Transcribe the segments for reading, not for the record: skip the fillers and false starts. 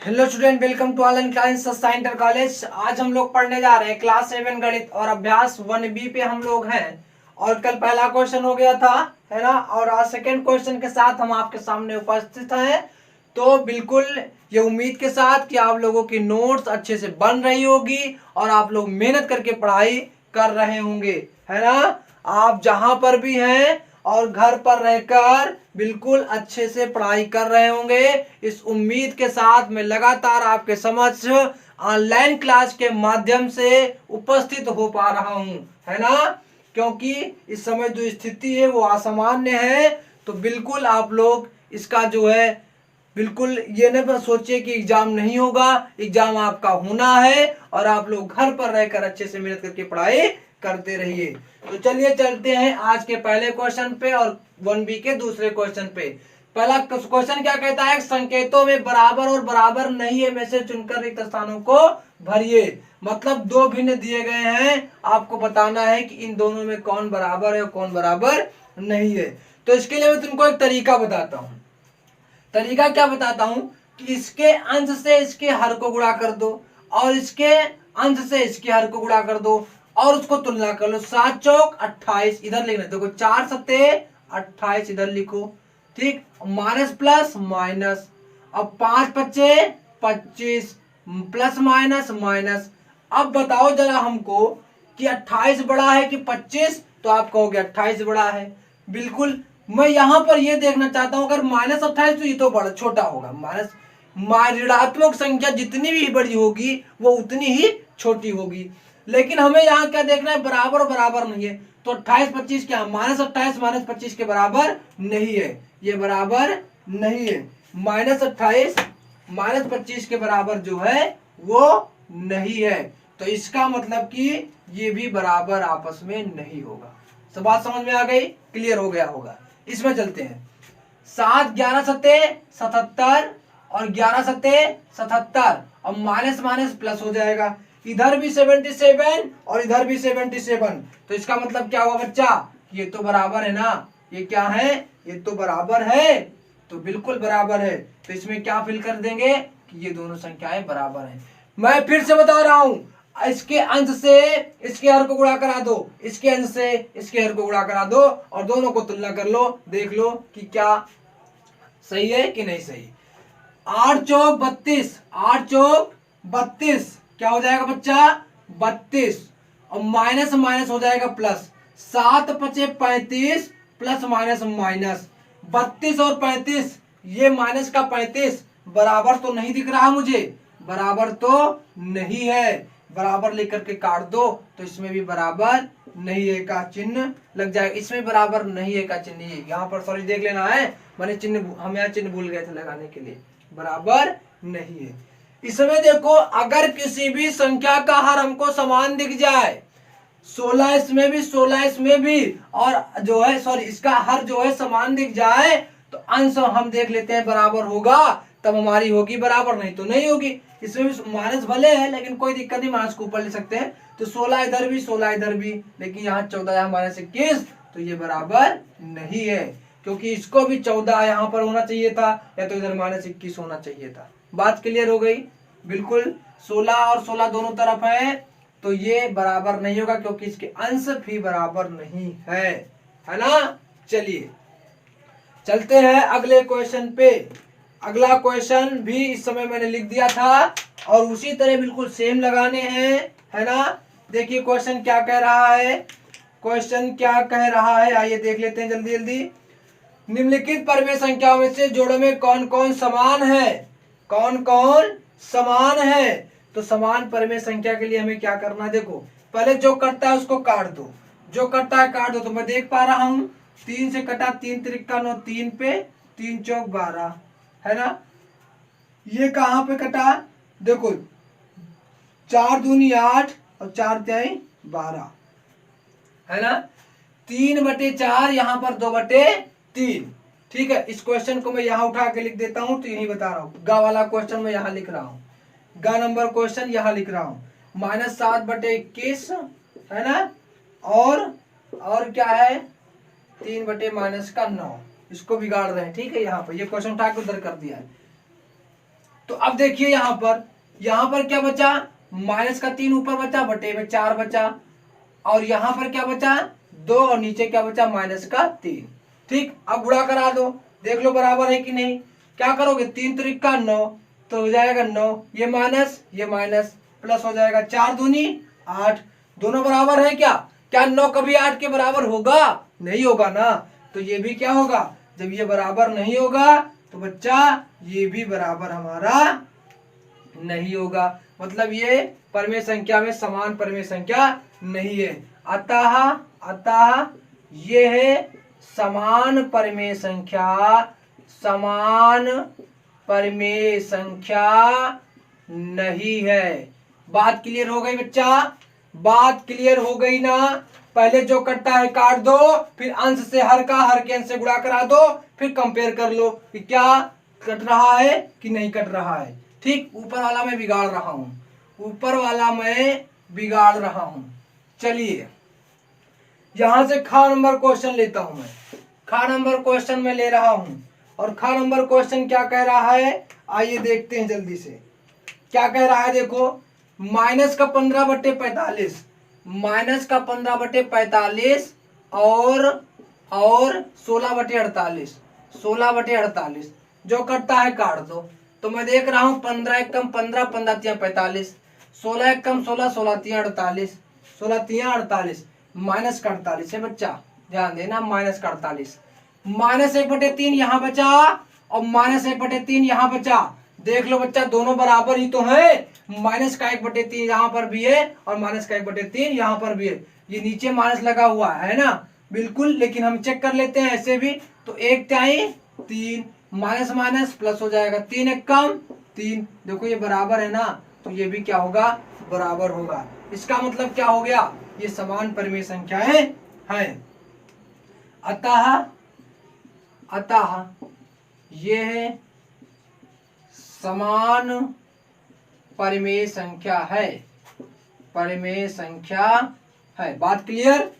Hello student, welcome to online class Sasta inter college. आज हम लोग पढ़ने जा रहे हैं क्लास 7 गणित और अभ्यास 1B पे हम लोग हैं। और कल पहला क्वेश्चन हो गया था, है ना। और आज सेकंड क्वेश्चन के साथ हम आपके सामने उपस्थित हैं। तो बिल्कुल ये उम्मीद के साथ कि आप लोगों की नोट्स अच्छे से बन रही होगी और आप लोग मेहनत करके पढ़ाई कर रहे होंगे, है ना। आप जहां पर भी हैं और घर पर रहकर बिल्कुल अच्छे से पढ़ाई कर रहे होंगे। इस उम्मीद के साथ मैं लगातार आपके समक्ष ऑनलाइन क्लास के माध्यम से उपस्थित हो पा रहा हूं, है ना। क्योंकि इस समय जो स्थिति है वो असामान्य है। तो बिल्कुल आप लोग इसका जो है बिल्कुल ये न सोचिए कि एग्जाम नहीं होगा। एग्जाम आपका होना है और आप लोग घर पर रहकर अच्छे से मेहनत करके पढ़ाई करते रहिए। तो चलिए चलते हैं आज के पहले क्वेश्चन पे और 1B के दूसरे क्वेश्चन पे। पहला क्वेश्चन क्या कहता है, संकेतों में बराबर और बराबर नहीं है में से चुनकर रिक्त स्थानों को भरिए। मतलब दो भिन्न दिए गए हैं, आपको बताना है कि इन दोनों में कौन बराबर है और कौन बराबर नहीं है। तो इसके लिए मैं तुमको एक तरीका बताता हूं। तरीका क्या बताता हूं कि इसके अंश से इसके हर को गुणा कर दो और इसके अंश से इसके हर को गुणा कर दो और उसको तुलना कर लो। 7 चौक 28 इधर लिखना, देखो 4 सत्ते 28 इधर लिखो, ठीक। माइनस प्लस माइनस, अब 5 पच्चे 25 प्लस माइनस माइनस। अब बताओ जरा हमको कि 28 बड़ा है कि 25। तो आप कहोगे 28 बड़ा है। बिल्कुल मैं यहां पर यह देखना चाहता हूं, अगर माइनस 28 तो ये तो बड़ा छोटा होगा। ऋणात्मक संख्या जितनी भी बड़ी होगी वो उतनी ही छोटी होगी। लेकिन हमें यहाँ क्या देखना है, बराबर बराबर नहीं है। तो 28 25 क्या, -28 -25 के बराबर नहीं है, ये बराबर नहीं है। -28 -25 के बराबर जो है वो नहीं है। तो इसका मतलब कि ये भी बराबर आपस में नहीं होगा। सब बात समझ में आ गई, क्लियर हो गया होगा। इसमें चलते हैं। 7 11 सत्ते 77 और 11 सत्ते 77। अब माइनस माइनस प्लस हो जाएगा, इधर भी 77 और इधर भी 77। तो इसका मतलब क्या हुआ बच्चा, ये तो बराबर है ना। ये क्या है, ये तो बराबर है। तो बिल्कुल बराबर है। तो इसमें क्या फिल कर देंगे कि ये दोनों संख्याएं बराबर हैं। मैं फिर से बता रहा हूं, इसके अंश से इसके हर को गुणा करा दो, इसके अंश से इसके हर को गुणा करा दो और दोनों को तुलना कर लो, देख लो कि क्या सही है कि नहीं सही। 8 चौक 32, 8 चौक 32 क्या हो जाएगा बच्चा, 32। और माइनस माइनस हो जाएगा प्लस। 7 पचे 35 प्लस माइनस माइनस। 32 और 35, ये माइनस का 35 बराबर तो नहीं दिख रहा मुझे, बराबर तो नहीं है। बराबर लेकर के काट दो तो इसमें भी बराबर नहीं है का चिन्ह लग जाएगा। इसमें बराबर नहीं है का चिन्ह, यहाँ पर सॉरी देख लेना है, मैंने चिन्ह हम यहाँ चिन्ह भूल गए थे लगाने के लिए, बराबर नहीं है। इसमें देखो, अगर किसी भी संख्या का हर हमको समान दिख जाए, 16 इसमें भी 16 इसमें भी, और जो है सॉरी इसका हर जो है समान दिख जाए तो अंश हम देख लेते हैं बराबर होगा, तब हमारी होगी बराबर, नहीं तो नहीं होगी। इसमें भी माइनस भले है लेकिन कोई दिक्कत नहीं, माइनस को ऊपर ले सकते हैं। तो 16 इधर भी 16 इधर भी, लेकिन यहाँ 14 यहाँ -21, तो ये बराबर नहीं है। क्योंकि इसको भी 14 यहाँ पर होना चाहिए था या तो इधर -21 होना चाहिए था। बात क्लियर हो गई। बिल्कुल 16 और 16 दोनों तरफ है तो ये बराबर नहीं होगा क्योंकि इसके अंश भी बराबर नहीं है ना। चलिए चलते हैं अगले क्वेश्चन पे। अगला क्वेश्चन भी इस समय मैंने लिख दिया था और उसी तरह बिल्कुल सेम लगाने हैं, है ना। देखिए क्वेश्चन क्या कह रहा है, क्वेश्चन क्या कह रहा है, आइए देख लेते हैं जल्दी जल्दी। निम्नलिखित परिमेय संख्याओं में से जोड़ों में कौन कौन समान है, कौन कौन समान है। तो समान परिमेय संख्या के लिए हमें क्या करना है, देखो पहले जो कटता है उसको काट दो, जो कटता है काट दो। तो मैं देख पा रहा हूं 3 से कटा, 3 त्रिका 9, 3 पे 3 चौक 12, है ना। ये कहां पे कटा, देखो 4 दूनी 8 और 4 त्याई 12, है ना। 3/4 यहाँ पर 2/3, ठीक है। इस क्वेश्चन को मैं यहाँ उठा के लिख देता हूं, तो यही बता रहा हूँ। गा वाला क्वेश्चन मैं यहाँ लिख रहा हूँ, गा नंबर क्वेश्चन यहाँ लिख रहा हूँ। -7/21, है ना। और क्या है, 3/-9, इसको बिगाड़ रहे हैं, ठीक है। यहाँ पर ये क्वेश्चन उठा के उधर कर दिया है। तो अब देखिए यहाँ पर क्या बचा, माइनस का 3 ऊपर बचा, बटे में 4 बचा, और यहाँ पर क्या बचा 2, और नीचे क्या बचा माइनस का 3। ठीक, अब गुणा करा दो, देख लो बराबर है कि नहीं। क्या करोगे, 3 त्रिका 9, तो हो जाएगा 9, ये माइनस प्लस हो जाएगा, 4 दूनी 8, दोनों बराबर है क्या। क्या 9 कभी 8 के बराबर होगा, नहीं होगा ना। तो ये भी क्या होगा, जब ये बराबर नहीं होगा तो बच्चा ये भी बराबर हमारा नहीं होगा, मतलब ये परिमेय संख्या में समान परिमेय संख्या नहीं है। अतः ये है समान परिमेय संख्या नहीं है। बात क्लियर हो गई बच्चा, बात क्लियर हो गई ना। पहले जो कटता है काट दो, फिर अंश से हर के अंश से गुणा करा दो, फिर कंपेयर कर लो कि क्या कट रहा है कि नहीं कट रहा है। ठीक, ऊपर वाला मैं बिगाड़ रहा हूं, चलिए यहां से खा नंबर क्वेश्चन लेता हूं मैं। खा नंबर क्वेश्चन में ले रहा हूं, और खा नंबर क्वेश्चन क्या कह रहा है, आइए देखते हैं जल्दी से क्या कह रहा है। देखो, माइनस का 15/45, माइनस का 15/45 और 16/48 जो कटता है काट दो। तो मैं देख रहा हूं 15 एकम 15, 15 तिया 45, 16 एकम 16, 16 तिया 48, 16 तिया 48, माइनस का 48 है बच्चा, ध्यान देना माइनस का 48, -1/3 यहाँ बचा और -1/3 यहाँ बचा। देख लो बच्चा दोनों बराबर ही तो है, माइनस का 1/3 यहाँ पर भी है और माइनस का 1/3 यहाँ पर भी है। ये नीचे माइनस लगा हुआ है ना, बिल्कुल, लेकिन हम चेक कर लेते हैं ऐसे भी। तो 1 तिहाई 3, माइनस माइनस प्लस हो जाएगा, 3 एकम 3, देखो ये बराबर है ना, तो ये भी क्या होगा, बराबर होगा। इसका मतलब क्या हो गया, ये समान परिमेय संख्याएं हैं। अतः ये है समान परिमेय संख्या है, परिमेय संख्या है। बात क्लियर।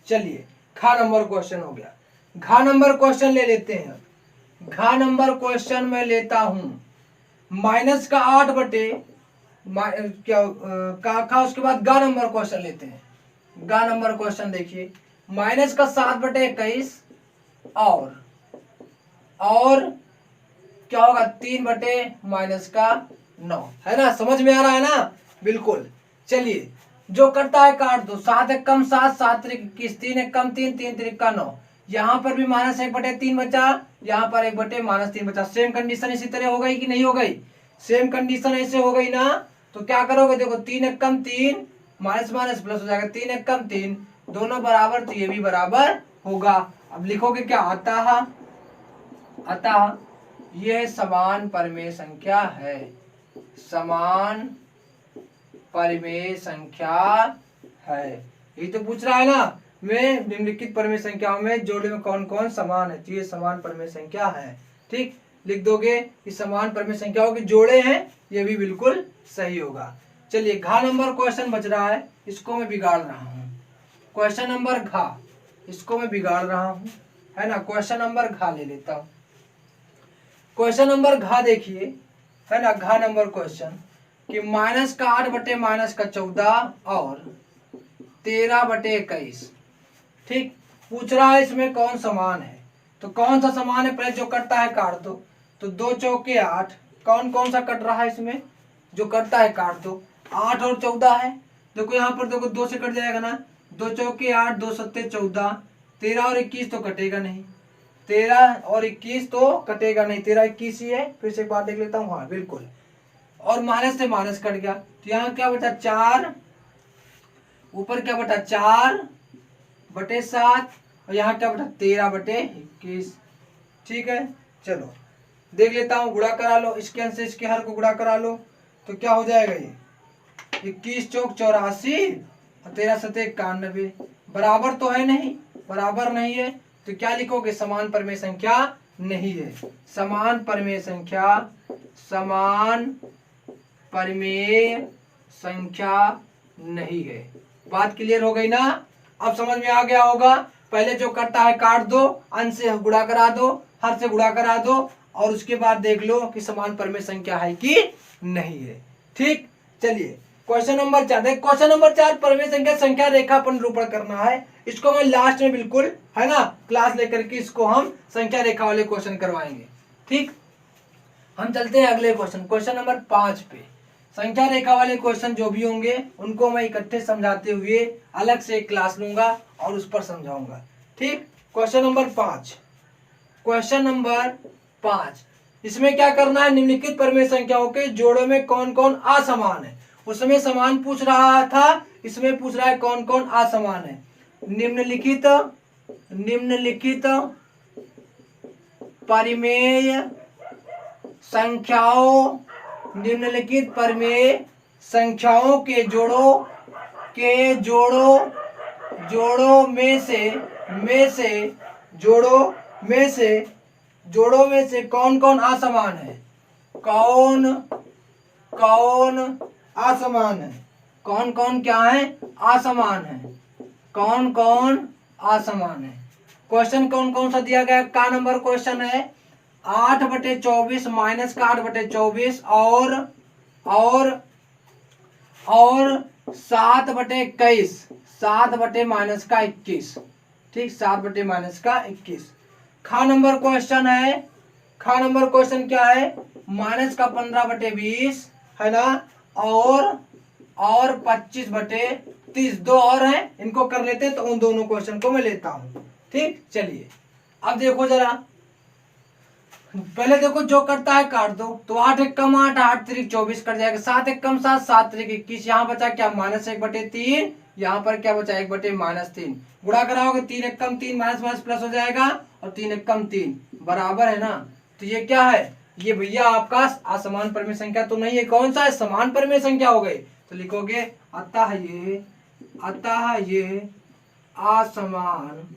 चलिए घ नंबर क्वेश्चन हो गया, घ नंबर क्वेश्चन ले लेते हैं। घ नंबर क्वेश्चन में लेता हूं माइनस का 8 बटे का उसके बाद ग नंबर क्वेश्चन लेते हैं। ग नंबर क्वेश्चन देखिए, माइनस का 7/21 और क्या होगा 3 बटे माइनस का 9, है ना, समझ में आ रहा है ना, बिल्कुल। चलिए जो करता है काट दो, 7 एकम 7, 7 त्रिक 21, 3 एकम 3, 3 त्रिका 9, यहाँ पर भी -1/3 बचा, यहाँ पर 1/-3 बचा। सेम कंडीशन इसी तरह हो गई कि नहीं हो गई, सेम कंडीशन ऐसे हो गई ना। तो क्या करोगे, देखो 3 एकम 3, माइनस माइनस प्लस हो जाएगा, 3 एकम 3, दोनों बराबर, तो ये भी बराबर होगा। अब लिखोगे क्या, अतः यह समान परिमेय संख्या है, समान परिमेय संख्या है। ये तो पूछ रहा है ना, मैं निम्नलिखित परिमेय संख्याओं में जोड़े में कौन कौन समान है, तो ये समान परिमेय संख्या है। ठीक, लिख दोगे कि समान परिमेय संख्याओं के जोड़े हैं, ये भी बिल्कुल सही होगा। चलिए घ नंबर क्वेश्चन बच रहा है, इसको मैं बिगाड़ रहा हूँ। क्वेश्चन नंबर घ, इसको मैं बिगाड़ रहा हूँ, है ना। क्वेश्चन नंबर घ ले लेता हूँ। क्वेश्चन नंबर घ देखिए, है ना, घ नंबर क्वेश्चन कि माइनस का 8 बटे माइनस का 14 और 13/21। ठीक, पूछ रहा है इसमें कौन समान है, तो कौन सा समान है, पहले जो कटता है काट दो। तो 2 चौके 8, कौन कौन सा कट रहा है इसमें, जो कटता है काट दो। 8 और 14 है, देखो यहाँ पर देखो 2 से कट जाएगा ना, 2 चौके 8, 2 सत्ते 14, 13 और 21 तो कटेगा नहीं, 13 और 21 तो कटेगा नहीं, 13 21 ही है। फिर से एक बार देख लेता हूँ, हाँ बिल्कुल, और माइनस से माइनस कट गया, तो यहाँ क्या बचा 4, ऊपर क्या बटा 4/7, और यहाँ क्या बटा 13/21। ठीक है, चलो देख लेता हूँ, गुणा करा लो, इसके अंश से इसके हर को गुणा करा लो, तो क्या हो जाएगा, ये 21 चौक 84 और 13 सत्ते 91, बराबर तो है नहीं, बराबर नहीं है, तो क्या लिखोगे, समान परिमेय संख्या नहीं है, समान परिमेय संख्या, समान परिमेय संख्या नहीं है। बात क्लियर हो गई ना, अब समझ में आ गया होगा। पहले जो करता है काट दो, अंश से गुणा करा दो, हर से गुणा करा दो, और उसके बाद देख लो कि समान परिमेय संख्या है कि नहीं है। ठीक, चलिए क्वेश्चन नंबर 4 देख, क्वेश्चन नंबर 4 परिमेय संख्या संख्या रेखा पर निरूपण करना है। इसको मैं लास्ट में बिल्कुल है ना क्लास लेकर के इसको हम संख्या रेखा वाले क्वेश्चन करवाएंगे। ठीक, हम चलते हैं अगले क्वेश्चन, क्वेश्चन नंबर 5 पे। संख्या रेखा वाले क्वेश्चन जो भी होंगे उनको मैं इकट्ठे समझाते हुए अलग से एक क्लास लूंगा और उस पर समझाऊंगा। ठीक, क्वेश्चन नंबर 5, क्वेश्चन नंबर 5, इसमें क्या करना है, निम्नलिखित परिमेय संख्याओं के जोड़ों में कौन कौन असमान है। उसमें समान पूछ रहा था, इसमें पूछ रहा है कौन कौन असमान है। निम्नलिखित परिमेय संख्याओं, निम्नलिखित परिमेय संख्याओं के जोड़ों में से कौन कौन असमान है, कौन असमान है, कौन कौन क्या है, असमान है, कौन कौन असमान है। क्वेश्चन कौन कौन सा दिया गया, का नंबर क्वेश्चन है 8/24 माइनस का 8/24 और 7/21, 7/-21। ठीक, 7/-21। खा नंबर क्वेश्चन है, खा नंबर क्वेश्चन क्या है, माइनस का 15/20 है ना, और 25/30। दो और हैं, इनको कर लेते हैं तो उन दोनों क्वेश्चन को मैं लेता हूं। ठीक, चलिए अब देखो जरा, पहले देखो जो करता है काट दो, तो 8 एक कम 8, 8 3 24 कट जाएगा, 7 एक कम 7, 7 3 21। यहाँ बचा क्या, -1/3, यहाँ पर क्या बचा 1/-3। गुणा कराओगे 3 एक कम 3, माइनस माइनस प्लस हो जाएगा, और 3 एक कम 3 बराबर है ना। तो ये क्या है, ये भैया आपका असमान परिमेय संख्या तो नहीं है, कौन सा है, समान परिमेय संख्या हो गई। तो लिखोगे अतः ये असमान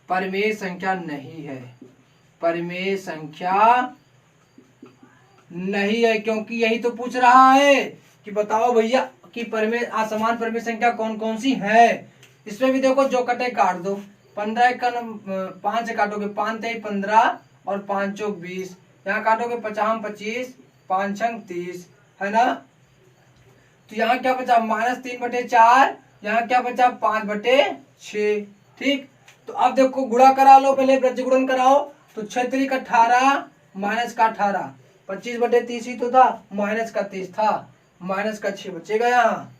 परिमेय संख्या नहीं है, परिमेय संख्या नहीं है, क्योंकि यही तो पूछ रहा है कि बताओ भैया कि परिमेय असमान परिमेय संख्या कौन कौन सी है। इसमें भी देखो जो कटे काट दो, 15 का 5 काटोगे 5 3 15 और 5 चौक 20, यहाँ काटोगे 50 25, 5 छंग 30 है ना। तो यहाँ क्या बचा -3/4, यहाँ क्या बचा 5/6। ठीक, तो अब देखो गुणा करा लो, पहले प्रति गुणन कराओ, तो 6 3 का 18 माइनस का 18, 25/30 ही तो था, माइनस का 30 था, माइनस का 6 बचेगा, यहाँ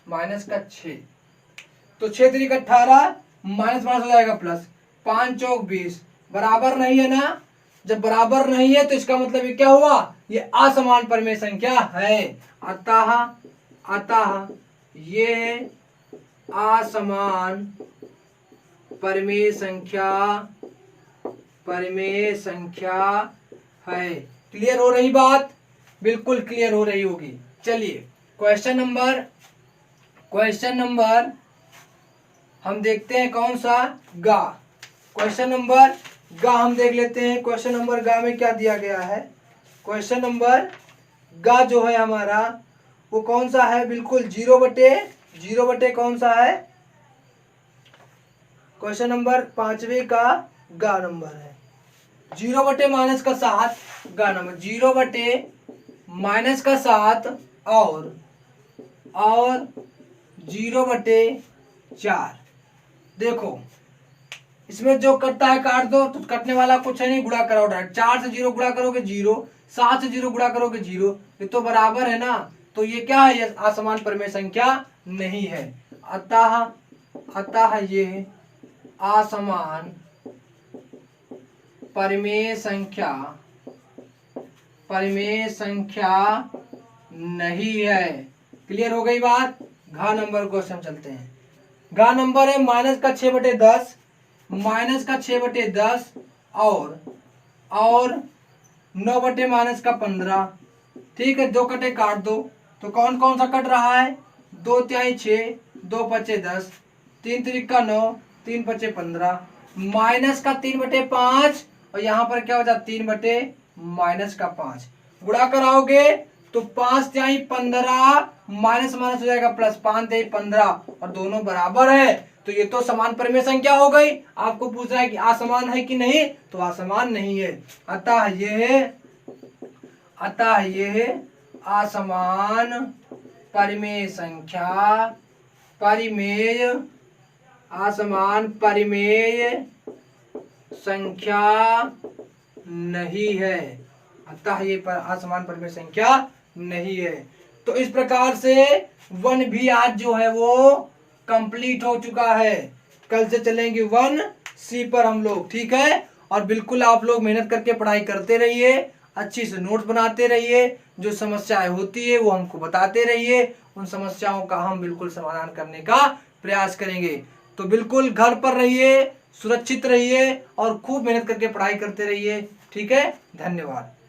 माइनस का 6। तो 6 3 का 18 माइनस माइनस हो जाएगा प्लस, 5 चौक 20 बराबर नहीं है ना। जब बराबर नहीं है तो इसका मतलब ये क्या हुआ, ये असमान परिमेय संख्या है। अतः ये असमान परिमेय संख्या है। क्लियर हो रही बात, बिल्कुल क्लियर हो रही होगी। चलिए क्वेश्चन नंबर हम देखते हैं कौन सा, गा। क्वेश्चन नंबर गा हम देख लेते हैं। क्वेश्चन नंबर गा में क्या दिया गया है, क्वेश्चन नंबर गा जो है हमारा वो कौन सा है, बिल्कुल 0/0 कौन सा है, क्वेश्चन नंबर 5वें का गा नंबर है 0/-7 गा नंबर 0/-7 और 0/4। देखो इसमें जो कटता है काट दो, तो कटने वाला कुछ है नहीं, गुणा कराओ डायरेक्ट। 4 से 0 गुणा करोगे 0, 7 से 0 गुणा करोगे 0, ये तो बराबर है ना। तो ये क्या है, ये असमान परिमेय संख्या नहीं है। अतः ये असमान परिमेय संख्या नहीं है। क्लियर हो गई बात। घ नंबर क्वेश्चन चलते हैं। घ नंबर है -6/10, -6/10 और 9/-15। ठीक है, दो कटे काट दो, तो कौन कौन सा कट रहा है, 2 तिहाई 6, 2 पचे 10, 3 त्रिक 9, 3 पचे 15, माइनस का 3/5 और यहाँ पर क्या बचा 3/-5। गुणा कराओगे तो 5 तिहाई 15 माइनस माइनस हो जाएगा प्लस, 5 तिहाई 15 और दोनों बराबर है। तो ये तो समान परिमेय संख्या हो गई। आपको पूछ रहा है कि असमान है कि नहीं, तो असमान नहीं है। अतः यह असमान परिमेय संख्या नहीं है। अतः ये असमान परिमेय संख्या नहीं है। तो इस प्रकार से 1B आज जो है वो कंप्लीट हो चुका है। कल से चलेंगे 1C पर हम लोग, ठीक है। और बिल्कुल आप लोग मेहनत करके पढ़ाई करते रहिए, अच्छी से नोट्स बनाते रहिए, जो समस्याएं होती है वो हमको बताते रहिए, उन समस्याओं का हम बिल्कुल समाधान करने का प्रयास करेंगे। तो बिल्कुल घर पर रहिए, सुरक्षित रहिए और खूब मेहनत करके पढ़ाई करते रहिए, ठीक है। धन्यवाद।